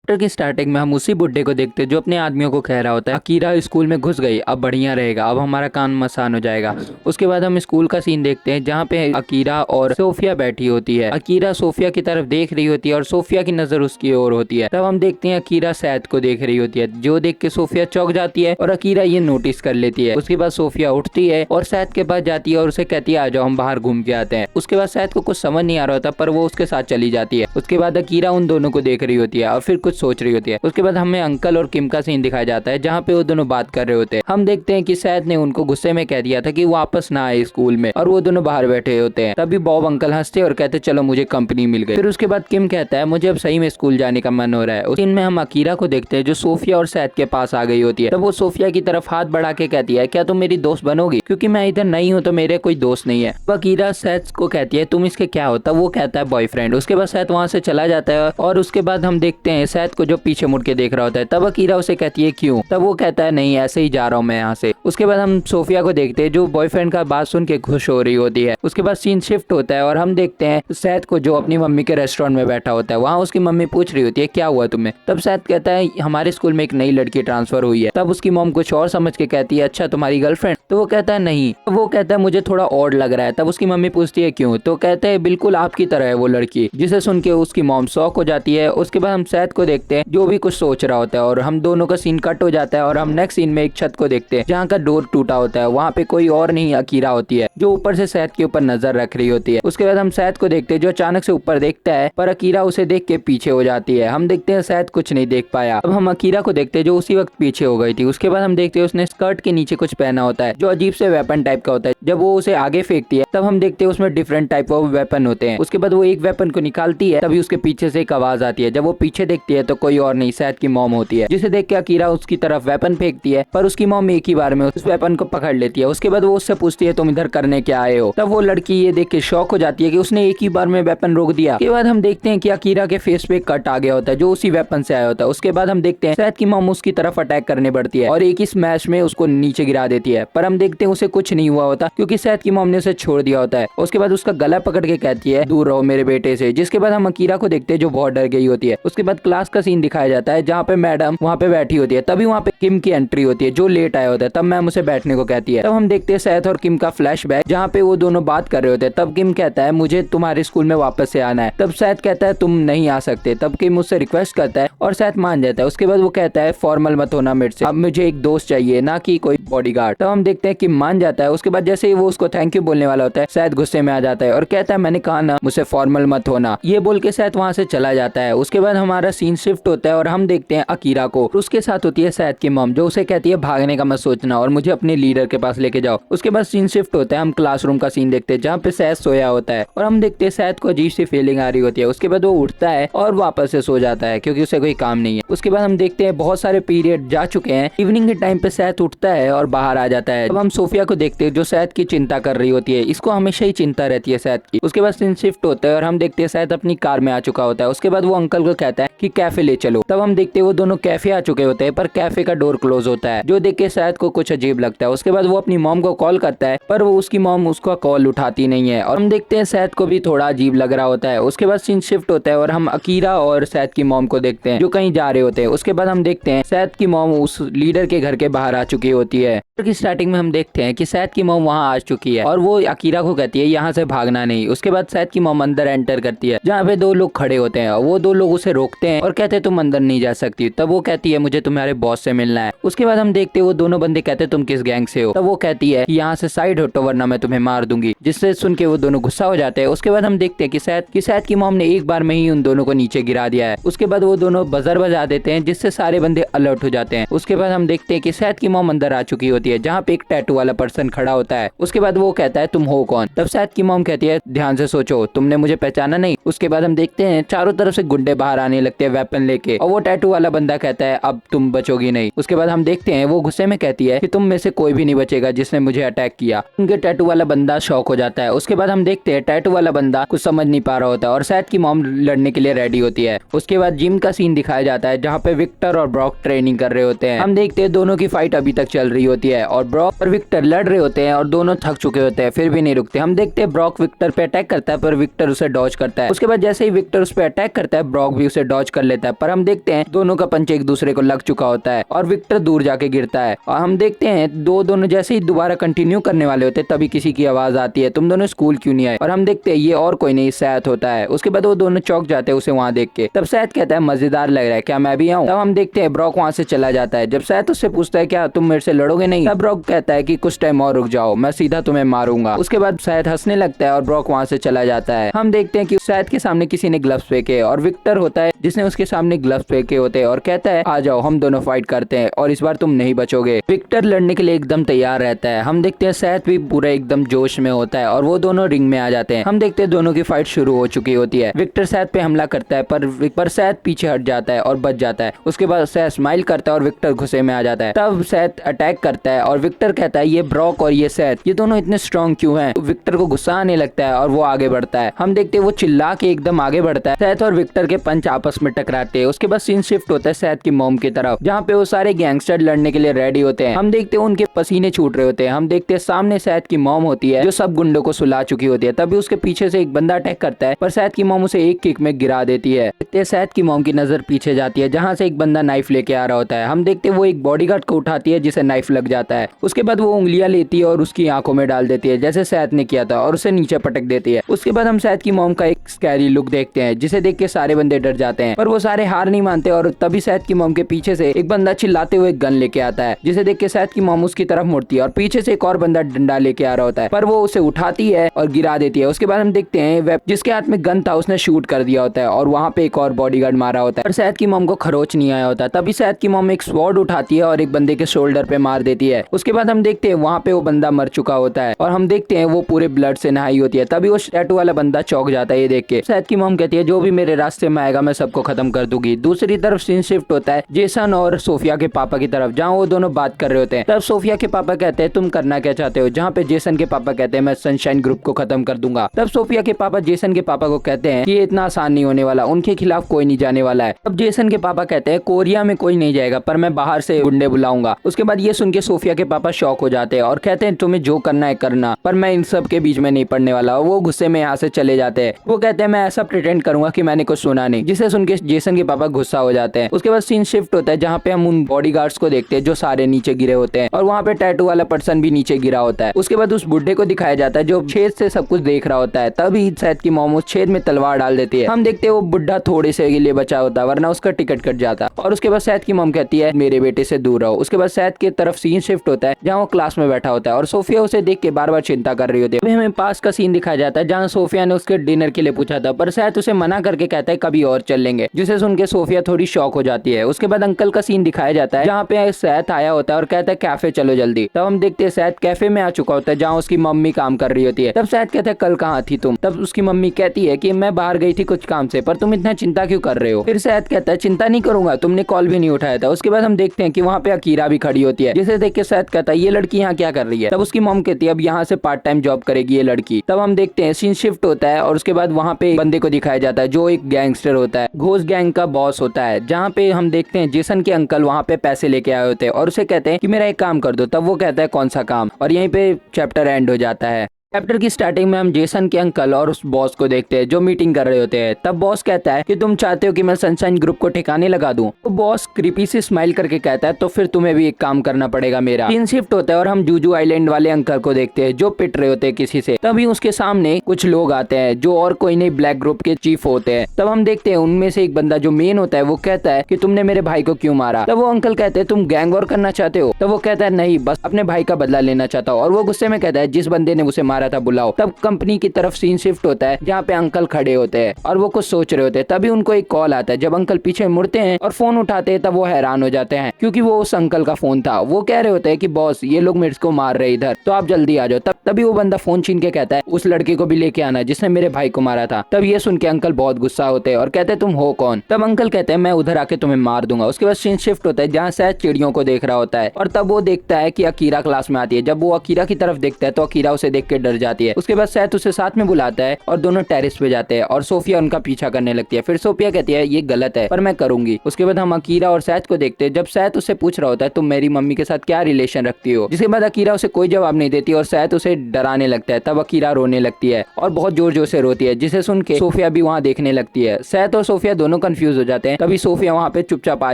Chapter की starting में हम उसी बुड्ढे को देखते हैं जो अपने आदमियों को कह रहा होता है अकीरा स्कूल में घुस गई, अब बढ़िया रहेगा, अब हमारा कान मसान हो जाएगा। उसके बाद हम स्कूल का सीन देखते हैं जहाँ पे अकीरा और सोफिया बैठी होती है। अकीरा सोफिया की तरफ देख रही होती है और सोफिया की नजर उसकी ओर होती है। तब हम देखते हैं अकीरा सैद को देख रही होती है, जो देख के सोफिया चौंक जाती है और अकीरा ये नोटिस कर लेती है। उसके बाद सोफिया उठती है और सैद के पास जाती है और उसे कहती है आ जाओ हम बाहर घूम के आते हैं। उसके बाद सैद को कुछ समझ नहीं आ रहा होता पर वो उसके साथ चली जाती है। उसके बाद अकीरा उन दोनों को देख रही होती है और फिर कुछ सोच रही होती है। उसके बाद हमें अंकल और किम का सीन दिखाया जाता है जहाँ पे वो दोनों बात कर रहे होते हैं। हम देखते हैं कि सैद ने उनको गुस्से में कह दिया था कि वापस ना आए स्कूल में और वो दोनों बाहर बैठे होते हैं। तभी बॉब अंकल हंसते और कहते चलो मुझे कंपनी मिल गई। फिर उसके बाद किम कहता है मुझे अब सही में स्कूल जाने का मन हो रहा है। उस दिन में हम अकीरा को देखते हैं जो सोफिया और सैद के पास आ गई होती है। तब वो सोफिया की तरफ हाथ बढ़ा के कहती है क्या तुम मेरी दोस्त बनोगी, क्योंकि मैं इधर नहीं हूँ तो मेरे कोई दोस्त नहीं है। अकीरा सैद को कहती है तुम इसके क्या होता, वो कहता है बॉयफ्रेंड। उसके बाद सैद वहाँ से चला जाता है और उसके बाद हम देखते हैं सैद को जो पीछे मुड़ के देख रहा होता है। तब अकीरा उसे कहती है क्यों, तब वो कहता है नहीं ऐसे ही जा रहा हूँ मैं यहाँ से। उसके बाद हम सोफिया को देखते हैं जो बॉयफ्रेंड का बात सुन के खुश हो रही होती है। उसके बाद सीन शिफ्ट होता है और हम देखते हैं सैद को जो अपनी मम्मी के रेस्टोरेंट में बैठा होता है। वहाँ उसकी मम्मी पूछ रही होती है क्या हुआ तुम्हें। तब सैद कहता है हमारे स्कूल में एक नई लड़की ट्रांसफर हुई है। तब उसकी मॉम कुछ और समझ के कहती है अच्छा तुम्हारी गर्लफ्रेंड, तो वो कहता है नहीं। तो वो कहता है मुझे थोड़ा ऑड लग रहा है। तब उसकी मम्मी पूछती है क्यों, तो कहते हैं बिल्कुल आपकी तरह है वो लड़की, जिसे सुन के उसकी मॉम शॉक हो जाती है। उसके बाद हम सैद को देखते हैं जो भी कुछ सोच रहा होता है और हम दोनों का सीन कट हो जाता है और हम नेक्स्ट सीन में एक छत को देखते हैं जहाँ का डोर टूटा होता है। वहाँ पे कोई और नहीं अकीरा होती है जो ऊपर से सैद के ऊपर नजर रख रही होती है। उसके बाद हम सैद को देखते हैं जो अचानक से ऊपर देखता है पर अकीरा उसे देख के पीछे हो जाती है। हम देखते हैं सैद कुछ नहीं देख पाया। अब हम अकीरा को देखते हैं जो उसी वक्त पीछे हो गई थी। उसके बाद हम देखते हैं उसने स्कर्ट के नीचे कुछ पहना होता है जो अजीब से वेपन टाइप का होता है। जब वो उसे आगे फेंकती है तब हम देखते हैं उसमें डिफरेंट टाइप ऑफ वेपन होते हैं। उसके बाद वो एक वेपन को निकालती है तभी उसके पीछे से एक आवाज आती है। जब वो पीछे देखती है तो कोई और नहीं सैद की मॉम होती है, जिसे देख के अकीरा उसकी तरफ वेपन फेंकती है पर उसकी मॉम एक ही बार में उस वेपन को पकड़ लेती है। उसके बाद वो उससे पूछती है तुम इधर करने क्या आए हो। तब वो लड़की ये देख के शॉक हो जाती है कि उसने एक ही बार में वेपन रोक दिया। उसके बाद हम देखते हैं कि अकीरा के फेस पे कट आ गया होता है जो उसी वेपन से आया होता है। उसके बाद हम देखते हैं सैद की मॉम उसकी तरफ अटैक करने बढ़ती है और एक ही स्मैश में उसको नीचे गिरा देती है। पर हम देखते हैं उसे कुछ नहीं हुआ होता क्योंकि सैद की मॉम ने उसे छोड़ दिया होता है। उसके बाद उसका गला पकड़ के कहती है दूर रहो मेरे बेटे से। जिसके बाद हम अकीरा को देखते हैं जो बहुत डर गई होती है। उसके बाद क्लास का सीन दिखाया जाता है जहाँ पे मैडम वहाँ पे बैठी होती है। तभी वहाँ पे किम की एंट्री होती है जो लेट आया होता है। तब मैम उसे बैठने को कहती है। तब हम देखते हैं सैद और किम का फ्लैशबैक जहाँ पे वो दोनों बात कर रहे होते हैं। तब किम कहता है मुझे तुम्हारे स्कूल में वापस से आना है। तब सैद कहता है तुम नहीं आ सकते। तब किम उससे रिक्वेस्ट करता है और सैद मान जाता है। उसके बाद वो कहता है फॉर्मल मत होना मेरे से, अब मुझे एक दोस्त चाहिए ना कि कोई बॉडीगार्ड। तब हम देखते हैं कि मान जाता है। उसके बाद जैसे ही वो उसको थैंक यू बोलने वाला होता है सैद गुस्से में आ जाता है और कहता है मैंने कहा ना मुझसे फॉर्मल मत होना, ये बोल के सैद वहाँ से चला जाता है। उसके बाद हमारा सीन शिफ्ट होता है और हम देखते हैं अकीरा को। उसके साथ होती है सैद की मॉम जो उसे कहती है भागने का मत सोचना और मुझे अपने लीडर के पास लेके जाओ। उसके बाद सीन शिफ्ट होता है, हम क्लासरूम का सीन देखते हैं जहाँ पे सैद सोया होता है और हम देखते हैं सैद को अजीब सी फीलिंग आ रही होती है। उसके बाद वो उठता है और वापस से सो जाता है क्योंकि उसे कोई काम नहीं है। उसके बाद हम देखते हैं बहुत सारे पीरियड जा चुके हैं। इवनिंग के टाइम पे सैद उठता है और बाहर आ जाता है। अब हम सोफिया को देखते हैं जो सैद की चिंता कर रही होती है। इसको हमेशा ही चिंता रहती है सैद की। उसके बाद सीन शिफ्ट होता है और हम देखते हैं सैद अपनी कार में आ चुका होता है। उसके बाद वो अंकल को कहता है कि कैफे ले चलो। तब हम देखते हैं वो दोनों कैफे आ चुके होते हैं पर कैफे का डोर क्लोज होता है जो देख के सैद को कुछ अजीब लगता है। उसके बाद वो अपनी मॉम को कॉल करता है पर वो उसकी मॉम उसका कॉल उठाती नहीं है और हम देखते हैं सैद को भी थोड़ा अजीब लग रहा होता है। उसके बाद सीन शिफ्ट होता है और हम अकीरा और सैद की मॉम को देखते हैं जो कहीं जा रहे होते हैं। उसके बाद हम देखते हैं सैद की मॉम उस लीडर के घर के बाहर आ चुकी होती है। की स्टार्टिंग में हम देखते हैं कि सैद की मॉम वहां आ चुकी है और वो अकीरा को कहती है यहाँ से भागना नहीं। उसके बाद सैद की मॉम अंदर एंटर करती है जहाँ पे दो लोग खड़े होते हैं। वो दो लोग उसे रोकते हैं और कहते हैं तुम अंदर नहीं जा सकती। तब वो कहती है मुझे तुम्हारे बॉस से मिलना है। उसके बाद हम देखते हैं वो दोनों बंदे कहते हैं तुम किस गैंग से हो। तब वो कहती है यहाँ से साइड हटो वरना मैं तुम्हें मार दूंगी, जिससे सुन के वो दोनों गुस्सा हो जाते हैं। उसके बाद हम देखते हैं कि सैद की मॉम ने एक बार में ही उन दोनों को नीचे गिरा दिया है। उसके बाद वो दोनों बजर बजा देते हैं जिससे सारे बंदे अलर्ट हो जाते हैं। उसके बाद हम देखते हैं कि सैद की मॉम अंदर आ चुकी होती है जहाँ पे एक टैटू वाला पर्सन खड़ा होता है। उसके बाद वो कहता है तुम हो कौन। तब सैद की मॉम कहती है ध्यान से सोचो तुमने मुझे पहचाना नहीं। उसके बाद हम देखते हैं चारों तरफ से गुंडे बाहर आने लगते हैं वेपन लेके और वो टैटू वाला बंदा कहता है अब तुम बचोगी नहीं। उसके बाद हम देखते हैं वो गुस्से में कहती है कि तुम में से कोई भी नहीं बचेगा जिसने मुझे अटैक किया। उनके टैटू वाला बंदा शॉक हो जाता है। उसके बाद हम देखते हैं टैटू वाला बंदा कुछ समझ नहीं पा रहा होता है और सैद की मॉम लड़ने के लिए रेडी होती है। उसके बाद जिम का सीन दिखाया जाता है जहाँ पे विक्टर और ब्रॉक ट्रेनिंग कर रहे होते हैं। हम देखते हैं दोनों की फाइट अभी तक चल रही होती है और ब्रॉक और विक्टर लड़ रहे होते हैं और दोनों थक चुके होते हैं फिर भी नहीं रुकते। हम देखते हैं ब्रॉक विक्टर पे अटैक करता है पर विक्टर उसे डॉज करता है। उसके बाद जैसे ही विक्टर उस पर अटैक करता है ब्रॉक भी उसे डॉज कर लेता लेता है, पर हम देखते हैं दोनों का पंच एक दूसरे को लग चुका होता है और विक्टर दूर जाके गिरता है। और हम देखते हैं दोनों जैसे ही दोबारा कंटिन्यू करने वाले होते हैं तभी किसी की आवाज आती है, तुम दोनों स्कूल क्यों नहीं आए। और हम देखते हैं ये और कोई नहीं सैथ होता है। उसके बाद वो दोनों चौंक जाते हैं उसे वहाँ देख के। तब सैथ कहता है मजेदार लग रहा है, क्या मैं भी आऊँ। तब हम देखते हैं ब्रॉक वहाँ से चला जाता है। जब सैथ उससे पूछता है क्या तुम मेरे से लड़ोगे नहीं, तब ब्रॉक कहता है कि कुछ टाइम और रुक जाओ, मैं सीधा तुम्हें मारूंगा। उसके बाद सैथ हंसने लगता है और ब्रॉक वहाँ से चला जाता है। हम देखते हैं कि सैथ के सामने किसी ने ग्लव्स फेंके और विक्टर होता है जिसने उसके सामने ग्लव्स फेंके होते हैं और कहता है आ जाओ हम दोनों फाइट करते हैं और इस बार तुम नहीं बचोगे। विक्टर लड़ने के लिए एकदम तैयार रहता है। हम देखते हैं सैथ भी पूरा एकदम जोश में होता है और वो दोनों रिंग में आ जाते हैं। हम देखते हैं दोनों की फाइट शुरू हो चुकी होती है। विक्टर सैथ पे हमला करता है पर सैथ पीछे हट जाता है और बच जाता है। उसके बाद सैथ स्माइल करता है और विक्टर गुस्से में आ जाता है। तब सैथ अटैक करता है और विक्टर कहता है ये ब्रॉक और ये सैथ ये दोनों इतने स्ट्रॉन्ग क्यों हैं। विक्टर को गुस्सा आने लगता है और वो आगे बढ़ता है। हम देखते हैं वो चिल्ला के एकदम आगे बढ़ता है। सैथ और विक्टर के पंच आपस में टकराते हैं। उसके बाद सीन शिफ्ट होता है सैथ की मॉम की तरफ जहाँ पे वो सारे गैंगस्टर लड़ने के लिए रेडी होते हैं। हम देखते हैं उनके पसीने छूट रहे होते हैं। हम देखते हैं सामने सैथ की मॉम होती है जो सब गुंडों को सुला चुकी होती है। तभी उसके पीछे से एक बंदा अटैक करता है पर सैथ की मॉम उसे एक किक में गिरा देती है। देखते हैं सैथ की मॉम की नजर पीछे जाती है जहाँ से एक बंदा नाइफ लेके आ रहा होता है। हम देखते हैं वो एक बॉडीगार्ड को उठाती है जिसे नाइफ लग जाता है। उसके बाद वो उंगलियां लेती है और उसकी आंखों में डाल देती है जैसे सैथ ने किया था और उसे नीचे पटक देती है। उसके बाद हम सैथ की मॉम का एक स्कैरी लुक देखते हैं जिसे देख के सारे बंदे डर जाते हैं पर वो सारे हार नहीं मानते और तभी सैथ की मॉम के पीछे से एक बंदा चिल्लाते हुए गन लेके आता है जिसे देख के सैथ की मॉम उसकी तरफ मुड़ती है और पीछे से एक और बंदा डंडा लेके आ रहा होता है पर वो उसे उठाती है और गिरा देती है। उसके बाद हम देखते हैं जिसके हाथ में गन था उसने शूट कर दिया होता है और वहाँ पे एक और बॉडीगार्ड मारा होता है पर सैथ की मॉम को खरोच नहीं आया होता। तभी सैथ की मॉम एक स्वॉर्ड उठाती है और एक बंदे के शोल्डर पे मार देती है। उसके बाद हम देखते हैं वहाँ पे वो बंदा मर चुका होता है और हम देखते हैं वो पूरे ब्लड से नहाई होती है। तभी वो टैटू वाला बंदा चौंक जाता है ये देख के। सैथ की मॉम कहती है जो भी मेरे रास्ते में आएगा मैं सबको खत्म कर दूंगी। दूसरी तरफ सीन शिफ्ट होता है जेसन और सोफिया के पापा की तरफ जहाँ वो दोनों बात कर रहे होते हैं। तब सोफिया के पापा कहते हैं तुम करना क्या चाहते हो, जहाँ पे जेसन के पापा कहते हैं मैं सनशाइन ग्रुप को खत्म कर दूंगा। तब सोफिया के पापा जेसन के पापा को कहते हैं कि ये इतना आसान नहीं होने वाला, उनके खिलाफ कोई नहीं जाने वाला है। तब जेसन के पापा कहते हैं कोरिया में कोई नहीं जाएगा पर मैं बाहर से गुंडे बुलाऊंगा। उसके बाद ये सुन के सोफिया के पापा शॉक हो जाते हैं और कहते हैं तुम्हें जो करना है करना पर मैं इन सब के बीच में नहीं पड़ने वाला। वो गुस्से में यहाँ से चले जाते हैं। वो कहते हैं मैं ऐसा प्रिटेंड करूंगा कि मैंने कुछ सुना नहीं, जिसे सुन के जेसन के पापा गुस्सा हो जाते हैं। उसके बाद सीन शिफ्ट होता है जहाँ पे हम उन बॉडीगार्ड्स को देखते हैं जो सारे नीचे गिरे होते हैं और वहाँ पे टैटू वाला पर्सन भी नीचे गिरा होता है। उसके बाद उस बुढ़े को दिखाया जाता है जो छेद से सब कुछ देख रहा होता है। तभी सैथ की मॉम उस छेद में तलवार डाल देती है। हम देखते हैं वो बुढ़ा थोड़े से के लिए बचा होता है वरना उसका टिकट कट जाता। और उसके बाद सैथ की मॉम कहती है मेरे बेटे से दूर रहो। उसके बाद सैथ की तरफ सीन शिफ्ट होता है जहाँ वो क्लास में बैठा होता है और सोफिया उसे देख के बार बार चिंता कर रही होती है। हमें पास का सीन दिखाया जाता है जहाँ सोफिया ने उसके डिनर के लिए पूछा था पर सैथ उसे मना करके कहता है कभी और चल लेंगे, जिसे सुन के सोफिया थोड़ी शॉक हो जाती है। उसके बाद अंकल का सीन दिखाया जाता है जहाँ पे सैथ आया होता है और कहता है कैफे चलो जल्दी। तब हम देखते हैं सैथ कैफे में आ चुका होता है जहाँ उसकी मम्मी काम कर रही होती है। तब सैथ कहता है कल कहाँ थी तुम। तब उसकी मम्मी कहती है कि मैं बाहर गई थी कुछ काम से पर तुम इतना चिंता क्यों कर रहे हो। फिर सैथ कहता है चिंता नहीं करूंगा, तुमने कॉल भी नहीं उठाया था। उसके बाद हम देखते हैं कि वहाँ पे अकीरा भी खड़ी होती है जिसे देख के सैथ कहता है ये लड़की यहाँ क्या कर रही है। तब उसकी मॉम कहती है अब यहाँ से पार्ट टाइम जॉब करेगी ये लड़की। तब हम देखते हैं सीन शिफ्ट होता है और उसके बाद वहाँ पे बंदे को दिखाया जाता है जो एक गैंगस्टर होता है, घोस्ट गैंग का बॉस होता है, जहाँ पे हम देखते हैं जेसन के अंकल वहाँ पे पैसे लेके आए होते हैं और उसे कहते हैं कि मेरा एक काम कर दो। तब वो कहता है कौन सा काम, और यहीं पे चैप्टर एंड हो जाता है। चैप्टर की स्टार्टिंग में हम जेसन के अंकल और उस बॉस को देखते हैं जो मीटिंग कर रहे होते हैं। तब बॉस कहता है कि तुम चाहते हो कि मैं सनशाइन ग्रुप को ठिकाने लगा दूं। तो बॉस क्रीपी से स्माइल करके कहता है तो फिर तुम्हें भी एक काम करना पड़ेगा मेरा। सीन शिफ्ट होता है और हम जूजू आइलैंड वाले अंकल को देखते हैं जो पिट रहे होते हैं किसी से। तभी उसके सामने कुछ लोग आते हैं जो और कोई नहीं ब्लैक ग्रुप के चीफ होते हैं। तब हम देखते हैं उनमें से एक बंदा जो मेन होता है वो कहता है कि तुमने मेरे भाई को क्यों मारा। तब वो अंकल कहते हैं तुम गैंग वॉर करना चाहते हो। तब वो कहता है नहीं, बस अपने भाई का बदला लेना चाहता हूँ। और वो गुस्से में कहता है जिस बंदे ने उसे मारा था बुलाओ। तब कंपनी की तरफ सीन शिफ्ट होता है जहाँ पे अंकल खड़े होते हैं और वो कुछ सोच रहे होते हैं। तभी उनको एक कॉल आता है। जब अंकल पीछे मुड़ते हैं और फोन उठाते हैं तब वो हैरान हो जाते हैं क्योंकि वो उस अंकल का फोन था। वो कह रहे होते हैं कि बॉस ये लोग मेरे को मार रहे इधर, तो आप जल्दी आ जाओ। तभी वो बंदा फोन छीन के कहता है उस लड़के को भी लेके आना जिसने मेरे भाई को मारा था। तब ये सुन के अंकल बहुत गुस्सा होते हैं और कहते हैं तुम हो कौन। तब अंकल कहते हैं मैं उधर आके तुम्हें मार दूंगा। उसके बाद सीन शिफ्ट होता है जहाँ सैथ चिड़ियों को देख रहा होता है और तब वो देखता है कि अकीरा क्लास में आती है। जब वो अकीरा की तरफ देखता है तो अकीरा उसे देख के डर जाती है। उसके बाद सैथ उसे साथ में बुलाता है और दोनों टेरेस पे जाते हैं और सोफिया उनका पीछा करने लगती है। फिर सोफिया कहती है ये गलत है पर मैं करूंगी। उसके बाद हम अकीरा और सैथ को देखते हैं जब सैथ उससे पूछ रहा होता है तुम मेरी मम्मी के साथ क्या रिलेशन रखती हो। जिसके बाद अकीरा उसे कोई जवाब नहीं देती और सैथ उसे डराने लगता है। तब अकीरा रोने लगती है और बहुत जोर जोर से रोती है जिसे सुन के सोफिया भी वहाँ देखने लगती है। सैथ और सोफिया दोनों कंफ्यूज हो जाते हैं। तभी सोफिया वहाँ पे चुपचाप आ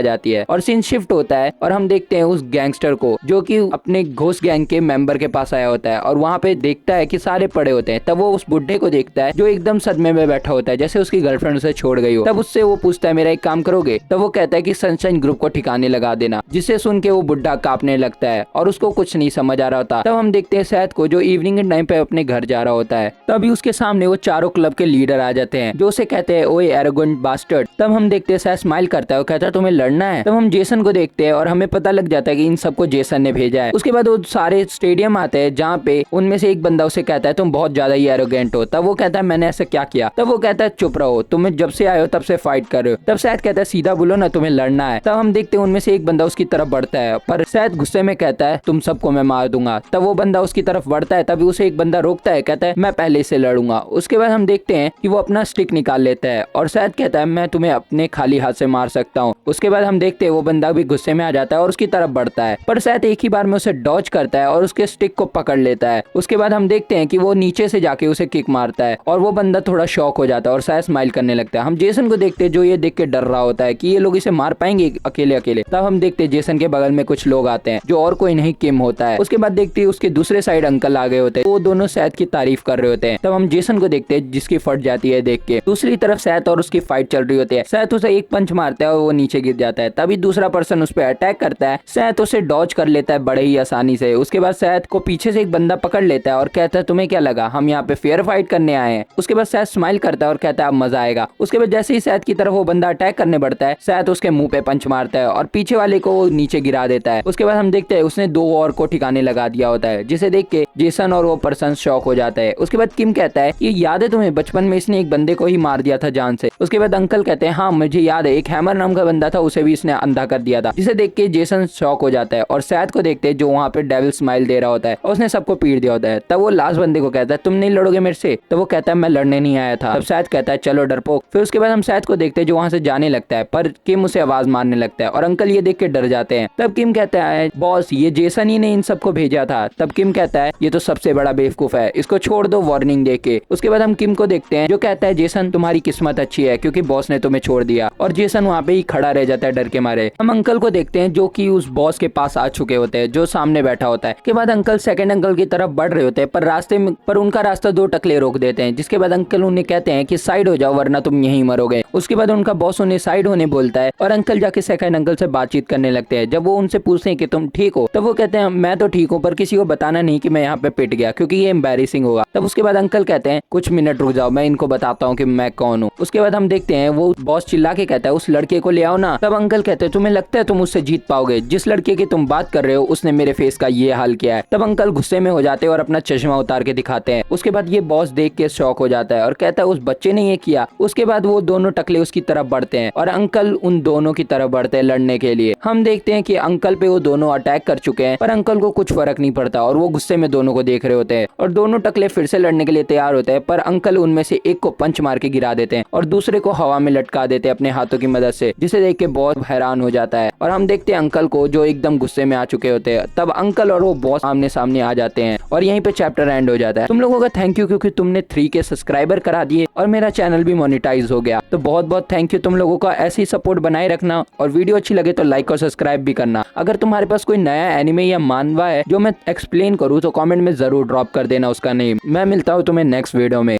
जाती है और सीन शिफ्ट होता है और हम देखते हैं उस गैंगस्टर को जो कि अपने घोस्ट गैंग के मेंबर के पास आया होता है और वहाँ पे देखता है कि सारे पड़े होते हैं। तब वो उस बुढ़े को देखता है जो एकदम सदमे में बैठा होता है जैसे उसकी गर्लफ्रेंड उसे छोड़ गई हो। तब उससे वो पूछता है मेरा एक काम करोगे। तब वो कहता है कि सनशाइन ग्रुप को ठिकाने लगा देना। जिसे सुन के वो बुढ़ा कांपने लगता है और उसको कुछ नहीं समझ आ रहा होता। तब हम देखते हैं सैथ को जो इवनिंग के टाइम पे अपने घर जा रहा होता है। तभी उसके सामने वो चारों क्लब के लीडर आ जाते हैं जो उसे कहते हैं ओए एरोगेंट बास्टर्ड। तब हम देखते हैं सैथ स्माइल करता है और कहता है तुम्हें लड़ना है। तब हम जेसन को देखते हैं और हमें पता लग जाता है कि इन सबको जेसन ने भेजा है। उसके बाद वो सारे स्टेडियम आते हैं जहाँ पे उनमें से एक बंदा उसे कहता है तुम बहुत ज्यादा ही एरोगेंट हो। तब वो कहता है मैंने ऐसा क्या किया। तब वो कहता है चुप रहो तुम्हें जब से आए हो तब से फाइट कर रहे हो। तब सैथ कहता है सीधा बोलो ना तुम्हें लड़ना है। तब हम देखते हैं उनमें से एक बंदा उसकी तरफ बढ़ता है पर सैथ गुस्से में कहता है तुम सबको मैं मार दूंगा। तब वो बंदा उसकी तरफ बढ़ता है तभी उसे एक बंदा रोकता है कहता है मैं पहले से लड़ूंगा। उसके बाद हम देखते हैं कि वो अपना स्टिक निकाल लेता है और सैथ कहता है मैं तुम्हें अपने खाली हाथ से मार सकता हूँ। उसके बाद हम देखते हैं वो बंदा भी गुस्से में आ जाता है और उसकी तरफ बढ़ता है पर सैथ एक ही बार में उसे डॉज करता है और उसके स्टिक को पकड़ लेता है। उसके बाद हम देखते हैं कि वो नीचे से जाके उसे किक मारता है और वो बंदा थोड़ा शॉक हो जाता है और सैथ स्माइल करने लगता है। हम जेसन को देखते हैं जो ये देख के डर रहा होता है कि ये लोग इसे मार पाएंगे अकेले अकेले। तब हम देखते हैं जेसन के बगल में कुछ लोग आते हैं जो और कोई नहीं किम होता है। उसके बाद देखते हैं उसके दूसरे साइड अंकल आ गए होते हैं। वो दोनों सैथ की तारीफ कर रहे होते हैं। तब हम जेसन को देखते हैं जिसकी फट जाती है देख के। दूसरी तरफ सैथ और उसकी फाइट चल रही होती है। सैथ उसे एक पंच मारता है और वो नीचे गिर जाता है। तभी दूसरा पर्सन उस पर अटैक करता है। सैथ उसे डॉज कर लेता है बड़े ही आसानी से। उसके बाद सैथ को पीछे से एक बंदा पकड़ लेता है और कहता है तुम्हें क्या लगा हम यहाँ पे फेयर फाइट करने आए हैं। उसके बाद सैथ स्माइल करता है और कहता है अब मजा आएगा। उसके बाद जैसे ही सैथ की तरफ वो बंदा अटैक करने बढ़ता है सैथ उसके मुंह पे पंच मारता है और पीछे वाले को नीचे गिरा देता है। उसके बाद हम देखते हैं उसने दो और को ठिकाने लगा दिया होता है जिसे देख के जेसन और वो पर्सन शॉक हो जाता है। उसके बाद किम कहता है ये याद है तुम्हें बचपन में इसने एक बंदे को ही मार दिया था जान से। उसके बाद अंकल कहते हैं हाँ मुझे याद है एक हैमर नाम का बंदा था उसे भी इसने अंधा कर दिया था। जिसे देख के जेसन शॉक हो जाता है और सैथ को देखते हैं जो वहाँ पे डेविल स्माइल दे रहा होता है और उसने सबको पीट दिया होता है। तब वो लास्ट बंदे को कहता है तुम नहीं लड़ोगे मेरे से। तब वो कहता है मैं लड़ने नहीं आया था। तब सैथ कहता है चलो डरपोक। फिर उसके बाद हम सैथ को देखते हैं जो वहाँ से जाने लगता है पर किम उसे आवाज मारने लगता है और अंकल ये देख के डर जाते हैं। तब किम कहता है बॉस ये जेसन ही ने इन सबको भेजा था। तब किम कहता है ये तो सबसे बड़ा बेवकूफ है इसको छोड़ दो वार्निंग दे के। उसके बाद हम किम को देखते हैं जो कहता है जेसन तुम्हारी किस्मत अच्छी है क्योंकि बॉस ने तुम्हें छोड़ दिया। और जेसन वहाँ पे ही खड़ा रह जाता है डर के मारे। हम अंकल को देखते हैं जो कि उस बॉस के पास आ चुके होते हैं जो सामने बैठा होता है। के बाद अंकल सेकंड अंकल की तरफ बढ़ रहे होते हैं पर रास्ते में उनका रास्ता दो टकले रोक देते हैं। जिसके बाद अंकल उन्हें कहते हैं कि साइड हो जाओ वरना तुम यहीं मरोगे। उसके बाद उनका बॉस उन्हें साइड होने बोलता है और अंकल जाके सेकंड अंकल से बातचीत करने लगते हैं। जब वो उनसे पूछते हैं कि तुम ठीक हो तब वो कहते हैं मैं तो ठीक हूँ पर किसी को बताना नहीं कि मैं यहाँ पे पिट गया क्योंकि ये एम्बैरेसिंग होगा। तब उसके बाद अंकल कहते हैं कुछ मिनट रुक जाओ मैं इनको बताता हूँ कि मैं कौन हूँ। उसके बाद हम देखते हैं वो बॉस चिल्ला के कहता है उस लड़के को ले आओ ना। तब अंकल कहते हैं तुम्हें लगता है तुम उससे जीत पाओगे जिस लड़के की तुम बात कर रहे हो उसने मेरे फेस का ये हाल किया है। तब अंकल गुस्से में हो जाते हैं और अपना चश्मा उतार के दिखाते हैं। उसके बाद ये बॉस देख के शॉक हो जाता है और कहता है उस बच्चे ने ये किया। उसके बाद वो दोनों टकले उसकी तरफ बढ़ते हैं और अंकल उन दोनों की तरफ बढ़ते हैं लड़ने के लिए। हम देखते हैं कि अंकल पे वो दोनों अटैक कर चुके हैं पर अंकल को कुछ फर्क नहीं पड़ता और वो गुस्से में दोनों को देख रहे होते हैं और दोनों टकले फिर से लड़ने के लिए तैयार होते हैं पर अंकल उनमें से एक को पंच मार के गिरा देते हैं और दूसरे को हवा में लटका देते हैं अपने हाथों की मदद से जिसे देख के बहुत हैरान हो जाता है। और हम देखते हैं अंकल को जो एकदम गुस्से में आ चुके होते हैं। तब अंकल और वो बॉस आमने सामने आ जाते हैं और यहीं पे चैप्टर एंड हो जाता है। तुम लोगों का थैंक यू क्योंकि तुमने 3K सब्सक्राइबर करा दिए और मेरा चैनल भी मोनेटाइज हो गया। तो बहुत बहुत थैंक यू तुम लोगों का। ऐसे ही सपोर्ट बनाए रखना और वीडियो अच्छी लगे तो लाइक और सब्सक्राइब भी करना। अगर तुम्हारे पास कोई नया एनिमे या मानवा है जो मैं एक्सप्लेन करूँ तो कमेंट में जरूर ड्रॉप कर देना उसका नेम। मैं मिलता हूँ तुम्हें नेक्स्ट वीडियो में।